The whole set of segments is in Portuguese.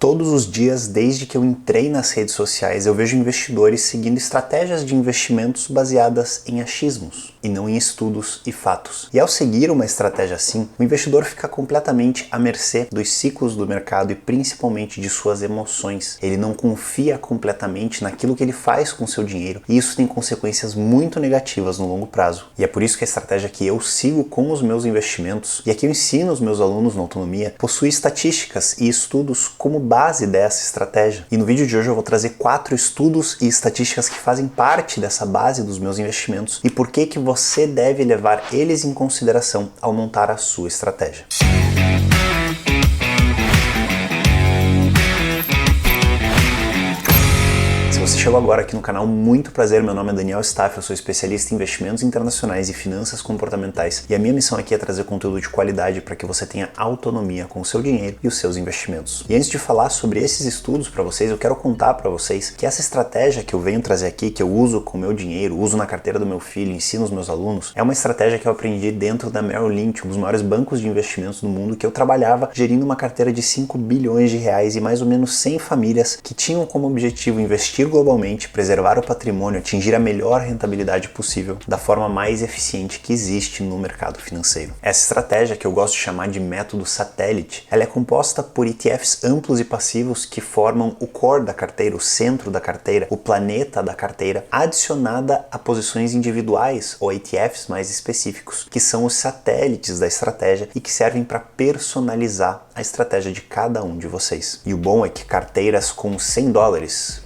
Todos os dias, desde que eu entrei nas redes sociais, eu vejo investidores seguindo estratégias de investimentos baseadas em achismos e não em estudos e fatos. E ao seguir uma estratégia assim, o investidor fica completamente à mercê dos ciclos do mercado e principalmente de suas emoções. Ele não confia completamente naquilo que ele faz com seu dinheiro e isso tem consequências muito negativas no longo prazo. E é por isso que a estratégia que eu sigo com os meus investimentos e a que eu ensino os meus alunos na autonomia possui estatísticas e estudos como base dessa estratégia. E no vídeo de hoje eu vou trazer 4 estudos e estatísticas que fazem parte dessa base dos meus investimentos e por que você deve levar eles em consideração ao montar a sua estratégia. Se você chegou agora aqui no canal, muito prazer, meu nome é Daniel Staff, eu sou especialista em investimentos internacionais e finanças comportamentais e a minha missão aqui é trazer conteúdo de qualidade para que você tenha autonomia com o seu dinheiro e os seus investimentos. E antes de falar sobre esses estudos para vocês, eu quero contar para vocês que essa estratégia que eu venho trazer aqui, que eu uso com o meu dinheiro, uso na carteira do meu filho, ensino os meus alunos, é uma estratégia que eu aprendi dentro da Merrill Lynch, um dos maiores bancos de investimentos do mundo, que eu trabalhava gerindo uma carteira de 5 bilhões de reais e mais ou menos 100 famílias que tinham como objetivo investir globalmente, preservar o patrimônio, atingir a melhor rentabilidade possível da forma mais eficiente que existe no mercado financeiro. Essa estratégia, que eu gosto de chamar de método satélite, ela é composta por ETFs amplos e passivos que formam o core da carteira, o centro da carteira, o planeta da carteira, adicionada a posições individuais ou ETFs mais específicos, que são os satélites da estratégia e que servem para personalizar a estratégia de cada um de vocês. E o bom é que carteiras com $100,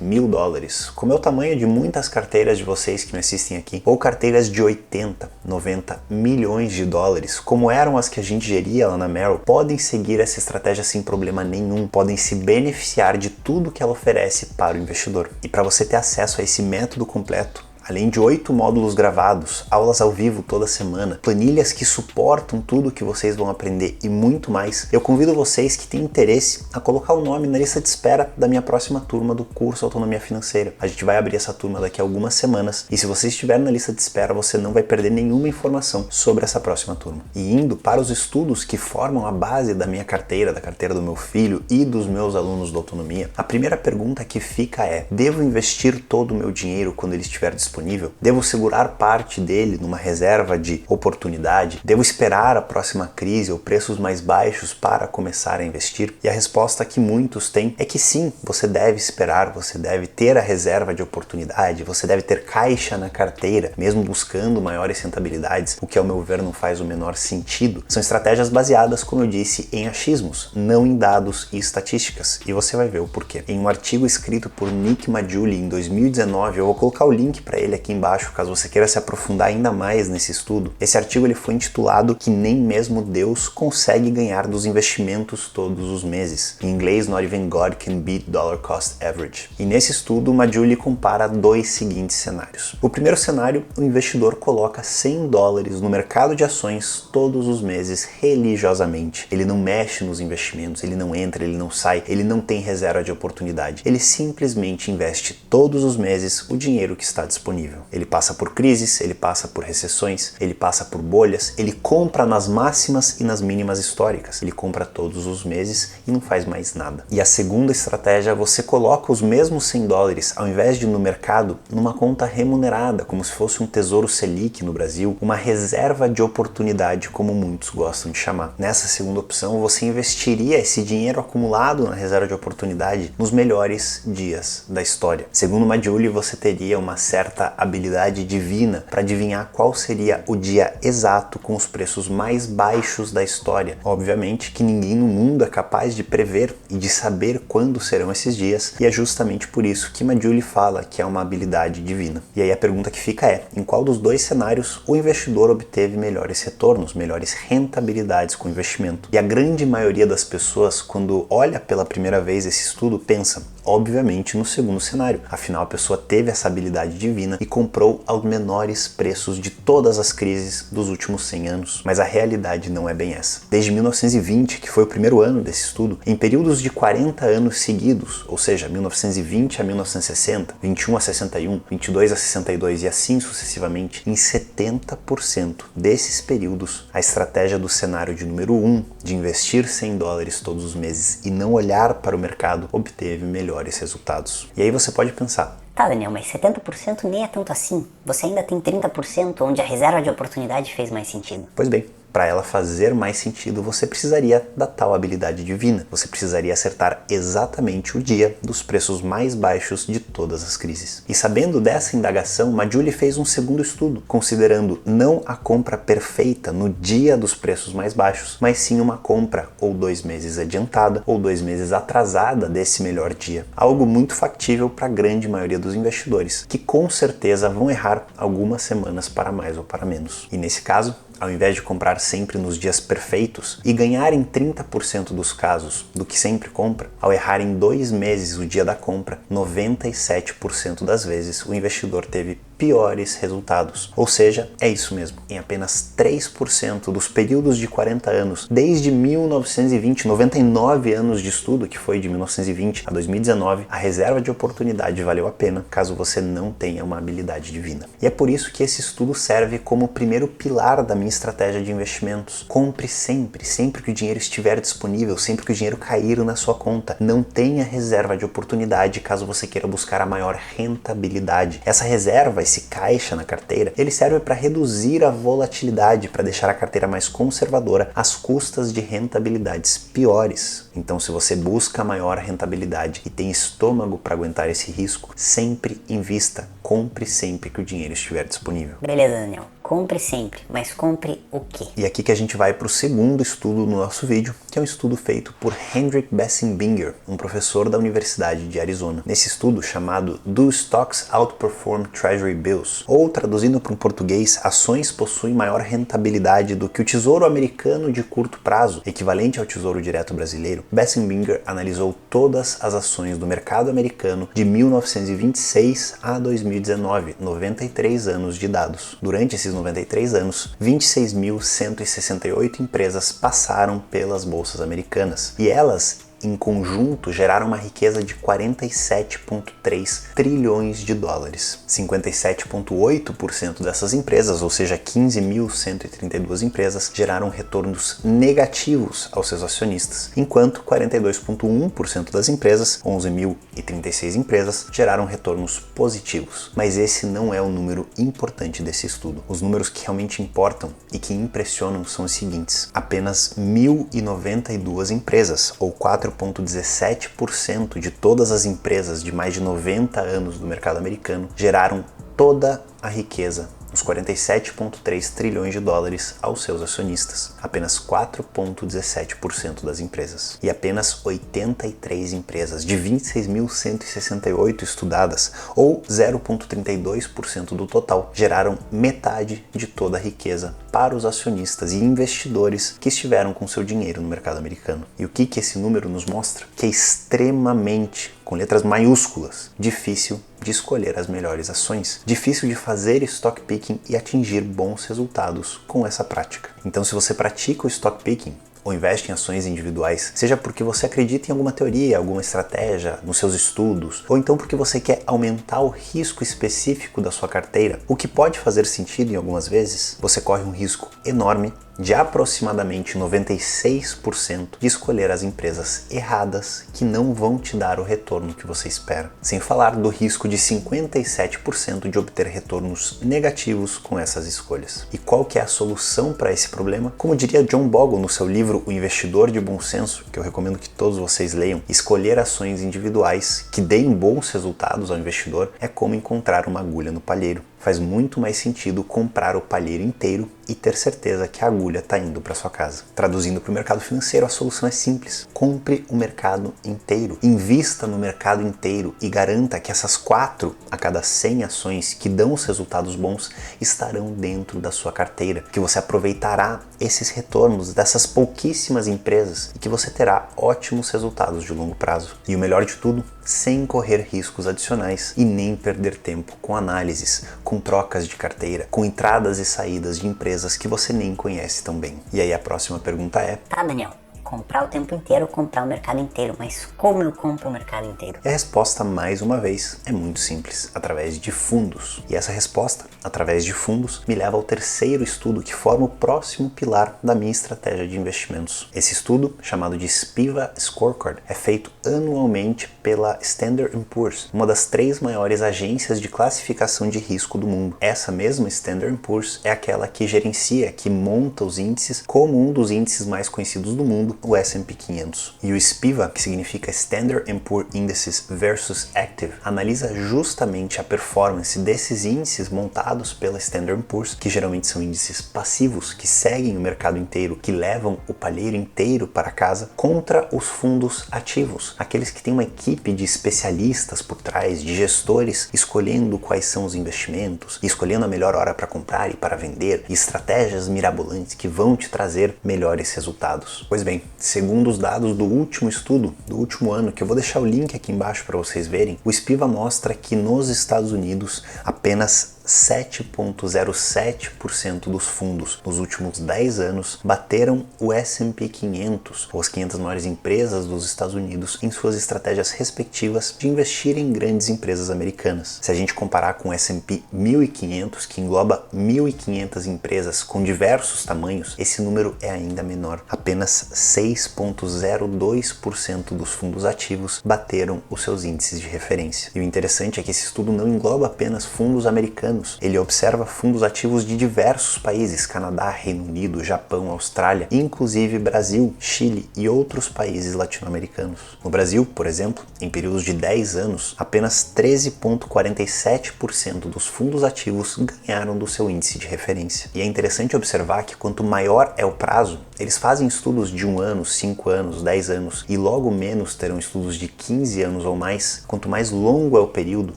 $1.000, como é o tamanho de muitas carteiras de vocês que me assistem aqui, ou carteiras de 80, 90 milhões de dólares, como eram as que a gente geria lá na Merrill, podem seguir essa estratégia sem problema nenhum, podem se beneficiar de tudo que ela oferece para o investidor. E para você ter acesso a esse método completo, além de 8 módulos gravados, aulas ao vivo toda semana, planilhas que suportam tudo que vocês vão aprender e muito mais, eu convido vocês que têm interesse a colocar o nome na lista de espera da minha próxima turma do curso Autonomia Financeira. A gente vai abrir essa turma daqui a algumas semanas e se você estiver na lista de espera, você não vai perder nenhuma informação sobre essa próxima turma. E indo para os estudos que formam a base da minha carteira, da carteira do meu filho e dos meus alunos da Autonomia, a primeira pergunta que fica é: devo investir todo o meu dinheiro quando ele estiver disponível? Devo segurar parte dele numa reserva de oportunidade? Devo esperar a próxima crise ou preços mais baixos para começar a investir? E a resposta que muitos têm é que sim, você deve esperar, você deve ter a reserva de oportunidade, você deve ter caixa na carteira, mesmo buscando maiores rentabilidades, o que ao meu ver não faz o menor sentido. São estratégias baseadas, como eu disse, em achismos, não em dados e estatísticas, e você vai ver o porquê. Em um artigo escrito por Nick Maggiulli em 2019, eu vou colocar o link para ele aqui embaixo, caso você queira se aprofundar ainda mais nesse estudo. Esse artigo ele foi intitulado Que Nem Mesmo Deus Consegue Ganhar dos Investimentos Todos os Meses. Em inglês, Not Even God Can Beat Dollar Cost Average. E nesse estudo, Maggiulli compara 2 seguintes cenários. O primeiro cenário, o investidor coloca $100 no mercado de ações todos os meses religiosamente. Ele não mexe nos investimentos, ele não entra, ele não sai, ele não tem reserva de oportunidade. Ele simplesmente investe todos os meses o dinheiro que está disponível. Ele passa por crises, ele passa por recessões, ele passa por bolhas, ele compra nas máximas e nas mínimas históricas. Ele compra todos os meses e não faz mais nada. E a segunda estratégia, você coloca os mesmos $100, ao invés de ir no mercado, numa conta remunerada, como se fosse um tesouro Selic no Brasil, uma reserva de oportunidade, como muitos gostam de chamar. Nessa segunda opção, você investiria esse dinheiro acumulado na reserva de oportunidade nos melhores dias da história. Segundo Maggiulli, você teria uma certa habilidade divina para adivinhar qual seria o dia exato com os preços mais baixos da história. Obviamente que ninguém no mundo é capaz de prever e de saber quando serão esses dias, e é justamente por isso que Maggiulli fala que é uma habilidade divina. E aí a pergunta que fica é: em qual dos dois cenários o investidor obteve melhores retornos, melhores rentabilidades com o investimento? E a grande maioria das pessoas, quando olha pela primeira vez esse estudo, pensa: obviamente, no segundo cenário. Afinal, a pessoa teve essa habilidade divina e comprou aos menores preços de todas as crises dos últimos 100 anos. Mas a realidade não é bem essa. Desde 1920, que foi o primeiro ano desse estudo, em períodos de 40 anos seguidos, ou seja, 1920 a 1960, 21 a 61, 22 a 62 e assim sucessivamente, em 70% desses períodos, a estratégia do cenário de número 1, de investir $100 todos os meses e não olhar para o mercado, obteve melhores resultados. E aí você pode pensar: tá, Daniel, mas 70% nem é tanto assim. Você ainda tem 30% onde a reserva de oportunidade fez mais sentido. Pois bem, para ela fazer mais sentido, você precisaria da tal habilidade divina. Você precisaria acertar exatamente o dia dos preços mais baixos de todas as crises. E sabendo dessa indagação, Maggiulli fez um segundo estudo, considerando não a compra perfeita no dia dos preços mais baixos, mas sim uma compra ou 2 meses adiantada ou 2 meses atrasada desse melhor dia. Algo muito factível para a grande maioria dos investidores, que com certeza vão errar algumas semanas para mais ou para menos. E nesse caso, ao invés de comprar sempre nos dias perfeitos e ganhar em 30% dos casos do que sempre compra, ao errar em 2 meses o dia da compra, 97% das vezes o investidor teve piores resultados. Ou seja, é isso mesmo. Em apenas 3% dos períodos de 40 anos, desde 1920, 99 anos de estudo, que foi de 1920 a 2019, a reserva de oportunidade valeu a pena caso você não tenha uma habilidade divina. E é por isso que esse estudo serve como o primeiro pilar da minha estratégia de investimentos. Compre sempre, sempre que o dinheiro estiver disponível, sempre que o dinheiro cair na sua conta. Não tenha reserva de oportunidade caso você queira buscar a maior rentabilidade. Essa reserva, esse caixa na carteira, ele serve para reduzir a volatilidade, para deixar a carteira mais conservadora às custas de rentabilidades piores. Então, se você busca a maior rentabilidade e tem estômago para aguentar esse risco, sempre invista, compre sempre que o dinheiro estiver disponível. Beleza, Daniel. Compre sempre, mas compre o quê? E aqui que a gente vai para o segundo estudo no nosso vídeo, que é um estudo feito por Hendrik Bessinginger, um professor da Universidade de Arizona. Nesse estudo chamado Do Stocks Outperform Treasury Bills? Ou traduzindo para um português, ações possuem maior rentabilidade do que o Tesouro Americano de curto prazo, equivalente ao Tesouro Direto brasileiro, Bessinginger analisou todas as ações do mercado americano de 1926 a 2019, 93 anos de dados. Durante esses 93 anos, 26.168 empresas passaram pelas bolsas americanas e elas, em conjunto, geraram uma riqueza de 47,3 trilhões de dólares. 57,8% dessas empresas, ou seja, 15.132 empresas, geraram retornos negativos aos seus acionistas, enquanto 42,1% das empresas, 11.036 empresas, geraram retornos positivos. Mas esse não é o número importante desse estudo. Os números que realmente importam e que impressionam são os seguintes: apenas 1.092 empresas, ou 4,17% de todas as empresas de mais de 90 anos do mercado americano geraram toda a riqueza, os 47,3 trilhões de dólares, aos seus acionistas. Apenas 4,17% das empresas. E apenas 83 empresas de 26.168 estudadas, ou 0,32% do total, geraram metade de toda a riqueza para os acionistas e investidores que estiveram com seu dinheiro no mercado americano. E o que esse número nos mostra? Que é extremamente, com letras maiúsculas, difícil de escolher as melhores ações, difícil de fazer stock picking e atingir bons resultados com essa prática. Então, se você pratica o stock picking ou investe em ações individuais, seja porque você acredita em alguma teoria, alguma estratégia, nos seus estudos, ou então porque você quer aumentar o risco específico da sua carteira, o que pode fazer sentido em algumas vezes, você corre um risco enorme de aproximadamente 96% de escolher as empresas erradas que não vão te dar o retorno que você espera. Sem falar do risco de 57% de obter retornos negativos com essas escolhas. E qual que é a solução para esse problema? Como diria John Bogle no seu livro O Investidor de Bom Senso, que eu recomendo que todos vocês leiam, escolher ações individuais que deem bons resultados ao investidor é como encontrar uma agulha no palheiro. Faz muito mais sentido comprar o palheiro inteiro e ter certeza que a agulha está indo para sua casa. Traduzindo para o mercado financeiro, a solução é simples. Compre o mercado inteiro. Invista no mercado inteiro e garanta que essas 4 a cada 100 ações que dão os resultados bons estarão dentro da sua carteira, que você aproveitará esses retornos dessas pouquíssimas empresas e que você terá ótimos resultados de longo prazo. E o melhor de tudo, sem correr riscos adicionais e nem perder tempo com análises, com trocas de carteira, com entradas e saídas de empresas que você nem conhece tão bem. E aí a próxima pergunta é: Tá, Daniel, comprar o tempo inteiro, comprar o mercado inteiro, mas como eu compro o mercado inteiro? E a resposta, mais uma vez, é muito simples, através de fundos. E essa resposta, através de fundos, me leva ao terceiro estudo que forma o próximo pilar da minha estratégia de investimentos. Esse estudo, chamado de SPIVA Scorecard, é feito anualmente pela Standard & Poor's, uma das 3 maiores agências de classificação de risco do mundo. Essa mesma Standard & Poor's é aquela que gerencia, que monta os índices como um dos índices mais conhecidos do mundo, o S&P 500. E o SPIVA, que significa Standard & Poor's Indices versus Active, analisa justamente a performance desses índices montados pela Standard & Poor's, que geralmente são índices passivos, que seguem o mercado inteiro, que levam o palheiro inteiro para casa, contra os fundos ativos, aqueles que têm uma equipe de especialistas por trás, de gestores, escolhendo quais são os investimentos, escolhendo a melhor hora para comprar e para vender, e estratégias mirabolantes que vão te trazer melhores resultados. Pois bem, segundo os dados do último estudo, do último ano, que eu vou deixar o link aqui embaixo para vocês verem, o SPIVA mostra que nos Estados Unidos apenas 7,07% dos fundos nos últimos 10 anos bateram o S&P 500, ou as 500 maiores empresas dos Estados Unidos, em suas estratégias respectivas de investir em grandes empresas americanas. Se a gente comparar com o S&P 1500, que engloba 1.500 empresas com diversos tamanhos, esse número é ainda menor. Apenas 6,02% dos fundos ativos bateram os seus índices de referência. E o interessante é que esse estudo não engloba apenas fundos americanos. Ele observa fundos ativos de diversos países, Canadá, Reino Unido, Japão, Austrália, inclusive Brasil, Chile e outros países latino-americanos. No Brasil, por exemplo, em períodos de 10 anos, apenas 13,47% dos fundos ativos ganharam do seu índice de referência. E é interessante observar que quanto maior é o prazo, eles fazem estudos de 1 ano, 5 anos, 10 anos e logo menos terão estudos de 15 anos ou mais. Quanto mais longo é o período,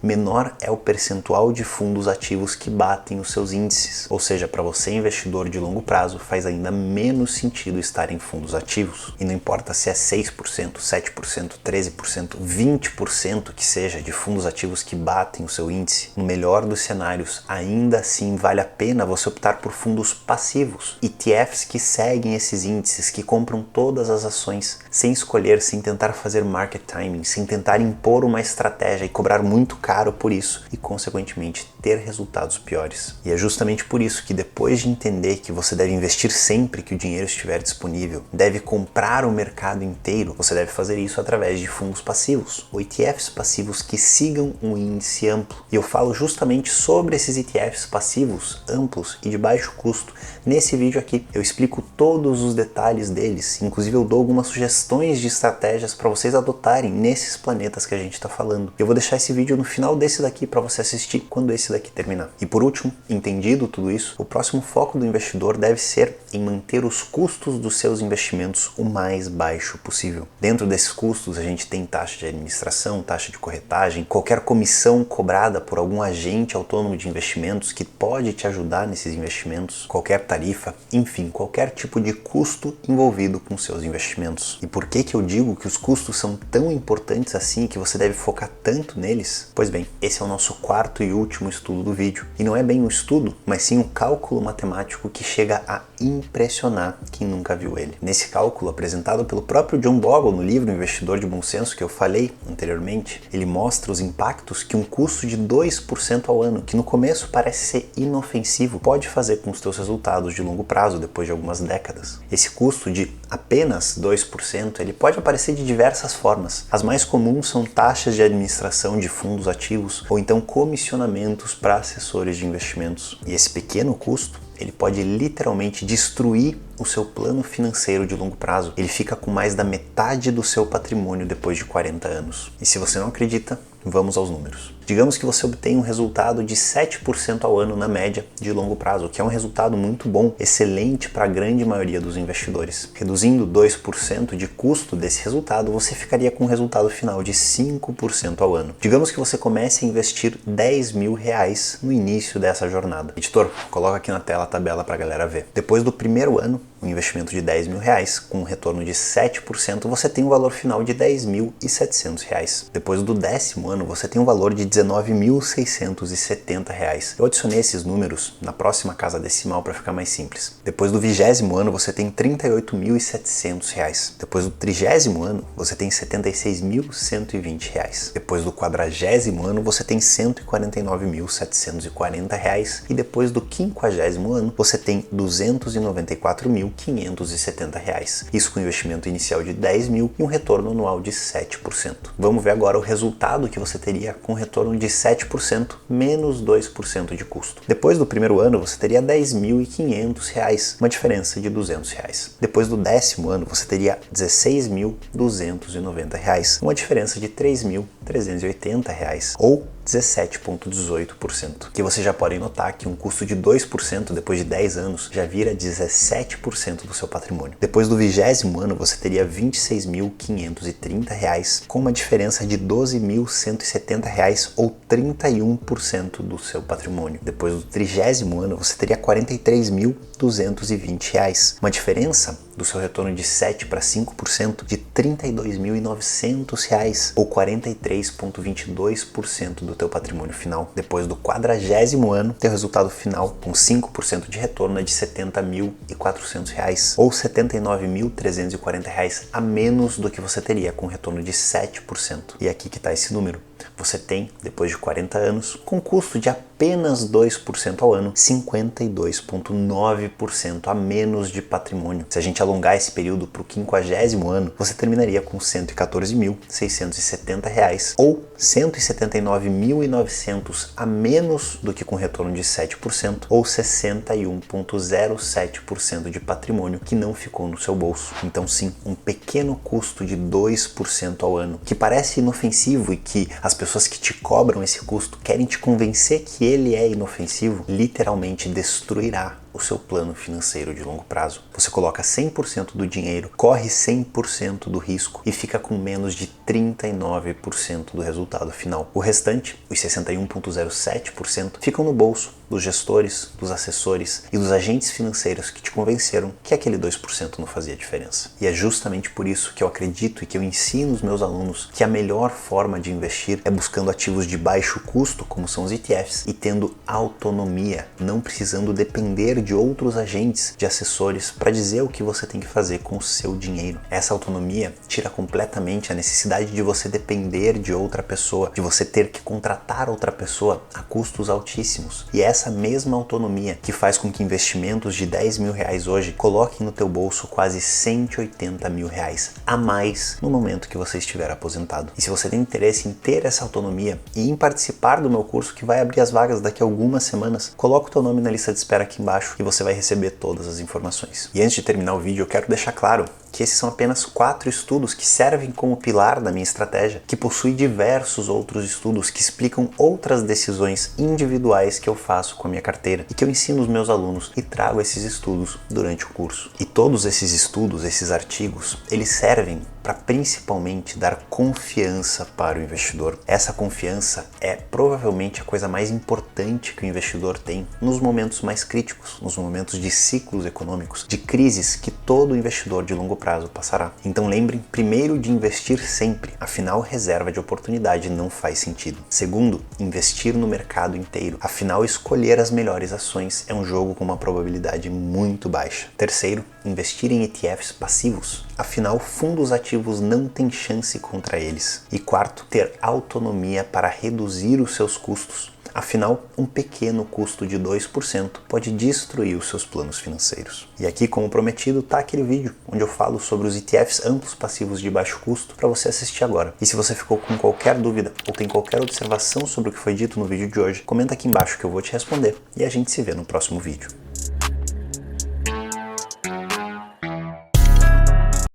menor é o percentual de fundos ativos que batem os seus índices. Ou seja, para você investidor de longo prazo, faz ainda menos sentido estar em fundos ativos. E não importa se é 6%, 7%, 13%, 20% que seja de fundos ativos que batem o seu índice, no melhor dos cenários, ainda assim vale a pena você optar por fundos passivos, ETFs que seguem esses índices, que compram todas as ações, sem escolher, sem tentar fazer market timing, sem tentar impor uma estratégia e cobrar muito caro por isso e, consequentemente, ter resultados piores. E é justamente por isso que, depois de entender que você deve investir sempre que o dinheiro estiver disponível, deve comprar o mercado inteiro, você deve fazer isso através de fundos passivos, ou ETFs passivos que sigam um índice amplo. E eu falo justamente sobre esses ETFs passivos, amplos e de baixo custo. Nesse vídeo aqui eu explico todos os detalhes deles, inclusive eu dou algumas sugestões de estratégias para vocês adotarem nesses planetas que a gente está falando. Eu vou deixar esse vídeo no final desse daqui para você assistir quando esse daqui terminar. E por último, entendido tudo isso, o próximo foco do investidor deve ser em manter os custos dos seus investimentos o mais baixo possível. Dentro desses custos a gente tem taxa de administração, taxa de corretagem, qualquer comissão cobrada por algum agente autônomo de investimentos que pode te ajudar nesses investimentos, qualquer tarifa, enfim, qualquer tipo de custo envolvido com seus investimentos. E por que eu digo que os custos são tão importantes assim, que você deve focar tanto neles? Pois bem, esse é o nosso quarto e último estudo do vídeo. E não é bem um estudo, mas sim um cálculo matemático que chega a impressionar quem nunca viu ele. Nesse cálculo, apresentado pelo próprio John Bogle no livro Investidor de Bom Senso, que eu falei anteriormente, ele mostra os impactos que um custo de 2% ao ano, que no começo parece ser inofensivo, pode fazer com os teus resultados de longo prazo depois de algumas décadas. Esse custo de apenas 2%, ele pode aparecer de diversas formas. As mais comuns são taxas de administração de fundos ativos ou então comissionamentos para assessores de investimentos. E esse pequeno custo, ele pode literalmente destruir o seu plano financeiro de longo prazo. Ele fica com mais da metade do seu patrimônio depois de 40 anos. E se você não acredita, vamos aos números. Digamos que você obtém um resultado de 7% ao ano na média de longo prazo, que é um resultado muito bom, excelente para a grande maioria dos investidores. Reduzindo 2% de custo desse resultado, você ficaria com um resultado final de 5% ao ano. Digamos que você comece a investir R$10.000 no início dessa jornada. Editor, coloca aqui na tela a tabela para a galera ver. Depois do primeiro ano, um investimento de R$10.000 com um retorno de 7%, você tem um valor final de R$10.700. Depois do 10º ano, você tem um valor de R$19.670. Eu adicionei esses números na próxima casa decimal para ficar mais simples. Depois do 20º ano, você tem R$38.700. Depois do 30º ano, você tem R$76.120. Depois do 40º ano, você tem R$149.740. E depois do 50º ano, você tem R$294.570. Isso com investimento inicial de R$10.000 e um retorno anual de 7%. Vamos ver agora o resultado que você teria com retorno de 7% menos 2% de custo. Depois do primeiro ano, você teria R$10.500, uma diferença de R$200. Depois do 10º ano, você teria R$16.290, uma diferença de R$3.380, ou 17,18%. Que vocês já podem notar que um custo de 2% depois de 10 anos já vira 17% do seu patrimônio. Depois do 20º ano, você teria R$26.530, com uma diferença de R$12.170, ou 31% do seu patrimônio. Depois do 30º ano, você teria R$43.220, uma diferença do seu retorno de 7 para 5% de R$32.900, ou 43,22% do teu patrimônio final. Depois do 40º ano, teu resultado final com 5% de retorno é de R$70.400, ou R$79.340 a menos do que você teria com retorno de 7%. E aqui que está esse número. Você tem, depois de 40 anos, com custo de apenas 2% ao ano, 52,9% a menos de patrimônio. Se a gente alongar esse período para o 50º ano, você terminaria com R$114.670, ou R$179.900 a menos do que com retorno de 7%, ou 61,07% de patrimônio que não ficou no seu bolso. Então sim, um pequeno custo de 2% ao ano, que parece inofensivo e que as pessoas que te cobram esse custo querem te convencer que ele é inofensivo, literalmente destruirá o seu plano financeiro de longo prazo. Você coloca 100% do dinheiro, corre 100% do risco e fica com menos de 39% do resultado final. O restante, os 61,07%, ficam no bolso dos gestores, dos assessores e dos agentes financeiros que te convenceram que aquele 2% não fazia diferença. E é justamente por isso que eu acredito e que eu ensino os meus alunos que a melhor forma de investir é buscando ativos de baixo custo, como são os ETFs, e tendo autonomia, não precisando depender de outros agentes, de assessores, para dizer o que você tem que fazer com o seu dinheiro. Essa autonomia tira completamente a necessidade de você depender de outra pessoa, de você ter que contratar outra pessoa a custos altíssimos. E essa mesma autonomia que faz com que investimentos de R$10.000 hoje coloquem no teu bolso quase R$180.000 a mais no momento que você estiver aposentado. E se você tem interesse em ter essa autonomia e em participar do meu curso que vai abrir as vagas daqui a algumas semanas, coloca o teu nome na lista de espera aqui embaixo e você vai receber todas as informações. E antes de terminar o vídeo, eu quero deixar claro que esses são apenas 4 estudos que servem como pilar da minha estratégia, que possui diversos outros estudos que explicam outras decisões individuais que eu faço com a minha carteira e que eu ensino os meus alunos e trago esses estudos durante o curso. E todos esses estudos, esses artigos, eles servem para principalmente dar confiança para o investidor. Essa confiança é provavelmente a coisa mais importante que o investidor tem nos momentos mais críticos, nos momentos de ciclos econômicos, de crises que todo investidor de longo prazo passará. Então lembrem, primeiro, de investir sempre, afinal reserva de oportunidade não faz sentido. Segundo, investir no mercado inteiro, afinal escolher as melhores ações é um jogo com uma probabilidade muito baixa. Terceiro, investir em ETFs passivos, afinal fundos ativos não têm chance contra eles. E quarto, ter autonomia para reduzir os seus custos. Afinal, um pequeno custo de 2% pode destruir os seus planos financeiros. E aqui, como prometido, tá aquele vídeo onde eu falo sobre os ETFs amplos passivos de baixo custo para você assistir agora. E se você ficou com qualquer dúvida ou tem qualquer observação sobre o que foi dito no vídeo de hoje, comenta aqui embaixo que eu vou te responder e a gente se vê no próximo vídeo.